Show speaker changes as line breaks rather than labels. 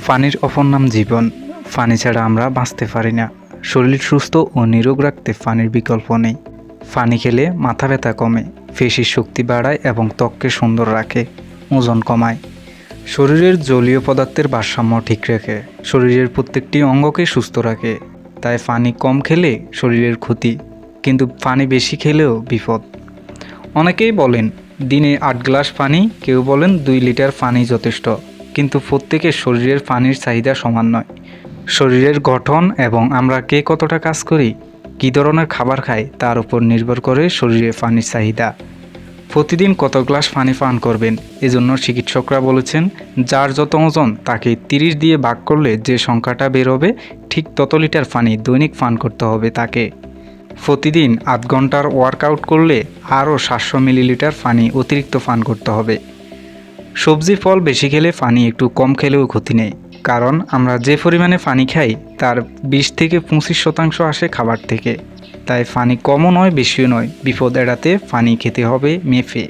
পানির অপর নাম জীবন। পানি ছাড়া আমরা বাঁচতে পারি না। শরীর সুস্থ ও নিরোগ রাখতে পানির বিকল্প নেই। পানি খেলে মাথা ব্যথা কমে, পেশির শক্তি বাড়ায় এবং ত্বককে সুন্দর রাখে, ওজন কমায়, শরীরের জলীয় পদার্থের ভারসাম্য ঠিক রাখে, শরীরের প্রত্যেকটি অঙ্গকে সুস্থ রাখে। তাই পানি কম খেলে শরীরের ক্ষতি, কিন্তু পানি বেশি খেলেও বিপদ। অনেকেই বলেন দিনে 8 গ্লাস পানি, কেউ বলেন 2 লিটার পানি যথেষ্ট, কিন্তু প্রত্যেকের শরীরের পানির চাহিদা সমান নয়। শরীরের গঠন এবং আমরা কে কতটা কাজ করি, কী ধরনের খাবার খাই তার উপর নির্ভর করে শরীরের পানির চাহিদা। প্রতিদিন কত গ্লাস পানি পান করবেন, এজন্য চিকিৎসকরা বলেছেন যার যত ওজন তাকে 30 দিয়ে ভাগ করলে যে সংখ্যাটা বের হবে ঠিক তত লিটার পানি দৈনিক পান করতে হবে তাকে। প্রতিদিন 8 ঘন্টার ওয়ার্কআউট করলে আরও 700 মিলিলিটার পানি অতিরিক্ত পান করতে হবে। সবজি ফল বেশি খেলে পানি একটু কম খেলেও ক্ষতি নেই, কারণ আমরা যে পরিমাণে পানি খাই তার 20 থেকে 25% আসে খাবার থেকে। তাই পানি কমও নয় বেশিও নয়, বিপদ এড়াতে পানি খেতে হবে মেপে।